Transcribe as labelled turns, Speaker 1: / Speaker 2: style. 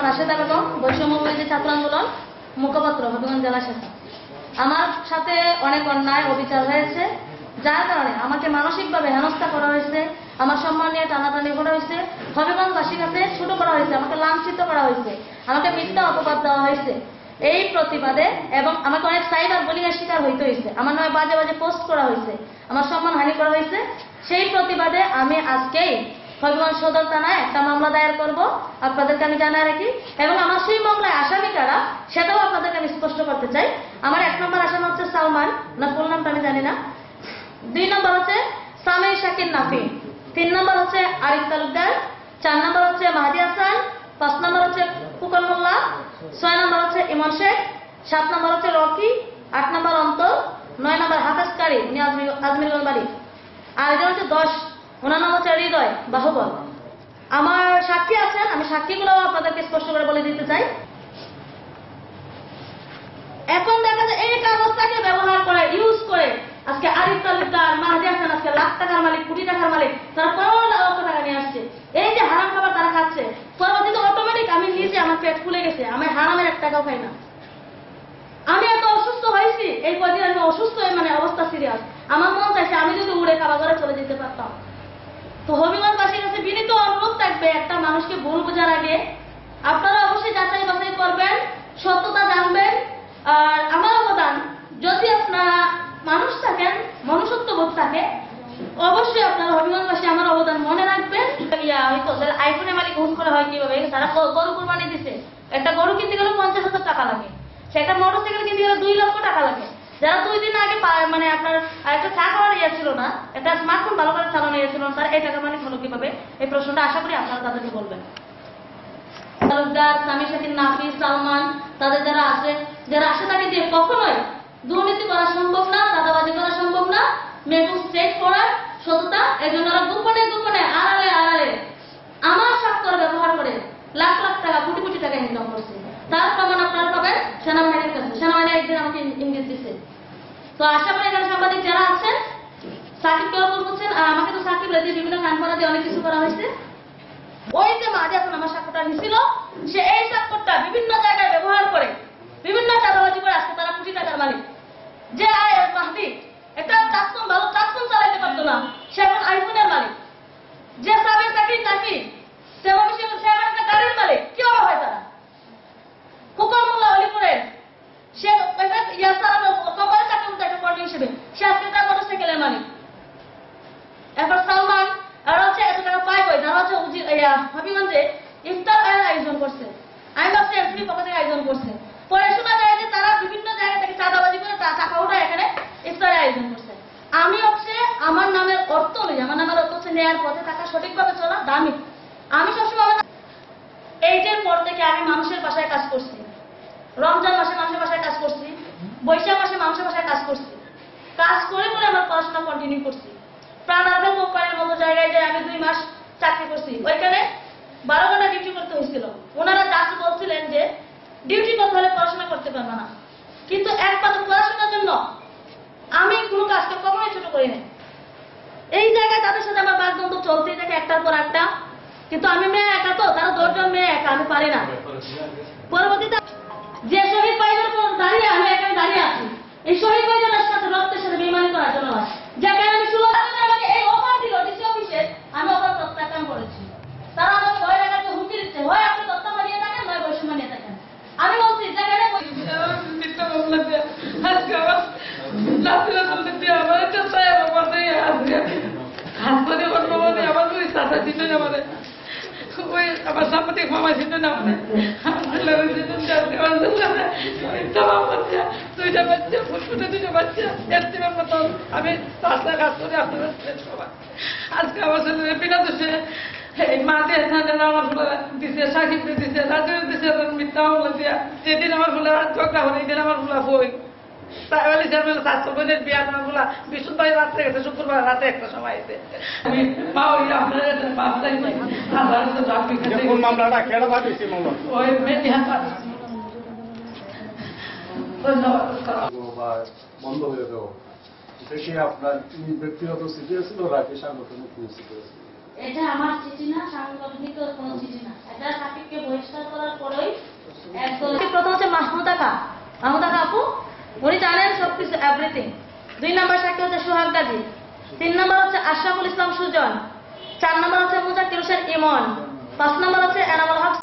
Speaker 1: নাম রাশেদা বেগম, বৈষম্যবিরোধী ছাত্র আন্দোলন মুখপাত্র, হবিগঞ্জ জেলা শাখা। আমার সাথে অনেক অন্যায় অবিচার হয়েছে, যার কারণে আমাকে মানসিকভাবে হেনস্থা করা হয়েছে, আমার সম্মান নিয়ে টানাটানি করা হয়েছে, হবিগঞ্জবাসীর কাছে ছোট করা হয়েছে, আমাকে লাঞ্ছিত করা হয়েছে, আমাকে মিথ্যা অপবাদ দেওয়া হয়েছে। এই প্রতিবাদে এবং আমাকে অনেক সাইবার বুলিংয়ের শিকার হইতে হয়েছে, আমার নামে বাজে বাজে পোস্ট করা হয়েছে, আমার সম্মান হানি করা হয়েছে। সেই প্রতিবাদে আমি আজকেই হবিগঞ্জ সদর থানায় একটা মামলা দায়ের করব, আপনাদেরকে আমি জানাই রাখি। এবং আমার সেই মামলায় আসামি কারা সেটাও আপনাদেরকে আমি স্পষ্ট করতে চাই। আমার 1 নম্বর আসামি হচ্ছে সালমান, না ফুল নামটা আমি জানি না। 2 নম্বর হচ্ছে সামির শাকির নাফি, 3 নম্বর হচ্ছে আরিফ তালুকদার, 4 নম্বর হচ্ছে মাহাদি হাসান, 5 নম্বর হচ্ছে ফুকন মোল্লা, 6 নম্বর হচ্ছে ইমন শেখ, 7 নম্বর হচ্ছে রকি, 8 নম্বর অন্তর, 9 নম্বর হাফেজ কারি, উনি আজমিরগঞ্জ বাড়ি, আর এটা হচ্ছে 10, ওনার নাম হচ্ছে হৃদয় বাহুবল। আমার সাক্ষী আছেন, আমি সাক্ষীগুলো আপনাদেরকে স্পষ্ট করে বলে দিতে চাই। এখন দেখা যায় এই কাগজটাকে ব্যবহার করে ইউজ করে আজকে আরিফ তালুকদার, মাহাদি হাসান আজকে লাখ টাকার মালিক, কোটি টাকার মালিক, তারা 15 লক্ষ টাকা নিয়ে আসছে। এই যে হারাম খাবার তারা খাচ্ছে, পরবর্তীতে অটোমেটিক আমি নিজে আমার পেট ফুলে গেছে, আমি হারামের 1 টাকাও খাই না। আমি এত অসুস্থ হয়েছি, এই কদিন আমি অসুস্থ হয়ে মানে অবস্থা সিরিয়াস। আমার মন চাইছে আমি যদি উড়ে খাবার ঘরে চলে যেতে পারতাম। তো হবিগঞ্জবাসীর কাছে বিনীত অনুরোধ থাকবে, একটা মানুষকে ভুল বোঝার আগে আপনারা অবশ্যই যাচাই বাছাই করবেন, সত্যতা জানবেন। আর আমার অবদান, যদি আপনারা মানুষ থাকেন, মনুষ্যত্ববোধ থাকে, অবশ্যই আপনারা হবিগঞ্জবাসী আমার অবদান মনে রাখবেন। হয়তো আইফোনের মালিক ঘুষ করে হয় কিভাবে, তারা গরু কুরবানি দিচ্ছে, একটা গরু কিনতে গেলে 50,000 টাকা লাগে, সেটা মোটরসাইকেল কিনতে গেলে 2 লক্ষ টাকা লাগে। যারা 2 দিন আগে মানে আপনার একটা চা খাওয়ার ইয়ে ছিল না, একটা স্মার্টফোন ভালো করে চালানো ইয়ে ছিল না, তারা এই টাকা মালিক হলো কিভাবে? এই প্রশ্নটা আশা করি আপনারা তাদেরকে বলবেন। তালুকদার, সামির শাকির নাফি, সালমান, তাদের যারা আছে, যারা আসে তাকে দিয়ে কখনোই দুর্নীতি করা সম্ভব না, চাঁদাবাজি করা সম্ভব না, মেকআপ স্ট্রেট করার সততা। এই জন্য ওরা গোপনে গোপনে আড়ালে আড়ালে আমার স্বাক্ষর ব্যবহার করে লাখ লাখ টাকা, কোটি কোটি টাকা ইনকাম করছে। তার প্রমাণ আপনারা পাবেন সেনাবাহিনীর কাছে। সেনাবাহিনী একদিন আমাকে ইঙ্গিত দিচ্ছে। তো আশা করি এখানে সাংবাদিক যারা আছেন, সাকিবকে অপর করছেন, আর আমাকে তো সাকিব দিয়ে বিভিন্ন কান করা দিয়ে অনেক কিছু করা হয়েছে। ওই যে মাঝে এখন আমার স্বাক্ষরটা নিছিল, সে এই স্বাক্ষরটা বিভিন্ন জায়গায় ব্যবহার করে বিভিন্ন চাঁদাবাজি করে আজকে তারা কোটি টাকার মালিক। যে মাহদি একটা ট্রাক্টর ভালো ট্রাক্টর চালাইতে পারতো না, সে এখন আইফোনের মালিক। যে সাবের চাকরি নাকি সে একটা গাড়ির মালিক, কিভাবে হয় তারা? ফুকন মোল্লা হলিপুরের সে কোম্পানি চাকরি করতে একটা কর্মী হিসেবে, সে আজকে তার মোটরসাইকেলের মালিক। এরপর সালমান আর হচ্ছে এত টাকা পায় কই, যারা হচ্ছে হবিগঞ্জে ইফতার আয়োজন করছে, আমি ভাবছি এমপি পক্ষ থেকে আয়োজন করছে। পরে শোনা যায় যে তারা বিভিন্ন জায়গা থেকে চাঁদাবাজি করে টাকা উঠায় এখানে ইফতার আয়োজন করছে। আমি হচ্ছে আমার নামের অর্থ অনুযায়ী, আমার নামের অর্থ হচ্ছে নেয়ার পথে থাকা, সঠিকভাবে চলা, দামি। আমি সবসময় এইটার পর থেকে আমি মানুষের বাসায় কাজ করছি, রমজান মাসে মানুষের বাসায় কাজ করছি, বৈশাখ মাসে মানুষের বাসায় কাজ করছি, কাজ করে করে আমার পড়াশোনা কন্টিনিউ করছি। প্রাণার্থ কোম্পানির মতো জায়গায় যে আমি 2 মাস চাকরি করছি, ওইখানে 12 ঘন্টা ডিউটি করতে হয়েছিল। ওনারা জাস্ট বলছিলেন যে ডিউটি করতে হলে পড়াশোনা করতে পারবে না, কিন্তু একমাত্র পড়াশোনার জন্য আমি কোনো কাজকে কখনোই ছোট করি না। এই জায়গায় তাদের সাথে আমার বাগদ্বন্দ্ব চলতেই থাকে একটার পর একটা, কিন্তু আমি মেয়ে একা, তো তারা 10 জন মেয়ে একা, আমি পারি না। পরবর্তীতে যে শহীদ ভাইদের উপর দাঁড়িয়ে আমি এখানে দাঁড়িয়ে আছি, এই শহীদ ভাইদের সাথে রক্তের সাথে বেইমানি করার জন্য নয়। যেখানে আমি আমাকে এই অফার দিল ডিসি অফিসে, আমি অফার প্রত্যাখ্যান করেছি। তারা আমাকে ভয় লাগাতে হুমকি দিচ্ছে, হয় আপনি তথ্য মানিয়ে থাকেন, নয় বৈষম্য নিয়ে থাকেন। আমি বলছি যেখানে
Speaker 2: আমার সাম্পাতিক মামা ছিল না, দুইটা বাচ্চা ফুটফুটে, 2টা বাচ্চা এর মতো আমি রাস্তায় কাজ করে আপনাদের সবাই। আজকে আমার ছেলে বিনা দোষে মা দিয়ে আমার ফুলে দিছে, সাকিব দিছে, রাজু দিছে, মিথ্যা বলে দিয়া। যেদিন আমার ফুলে ঝগড়া হলো, এইদিন আমার ফুলা বই তাই বলে স্বাস্থ্য বোনের বিয়া আমার ফুলা বৃহস্পতিবার রাত্রে গেছে, শুক্রবার রাতে একটা সময় এসে আমি মা ওই আপনার ওই
Speaker 3: বন্ধ হয়ে দেওয়া, এটা কি আপনার ব্যক্তিগত চিঠি ছিল নাকি সাংগঠনিক চিঠি?
Speaker 1: এটা আমার চিঠি না, সাংগঠনিক কোনো চিঠি না। এটা সাকিবকে বহিষ্কার করার করার পরেই প্রথম হচ্ছে মাহমুদা খা আপু, উনি জানেন সবকিছু এভরিথিং। 2 নম্বর সাক্ষী হচ্ছে সোহাগ গাজী, 3 নম্বর হচ্ছে আশরাফুল ইসলাম সুজন, 4 নম্বর হচ্ছে মুজাক্কির হোসেন ইমন, 5 নম্বর হচ্ছে এনামুল হক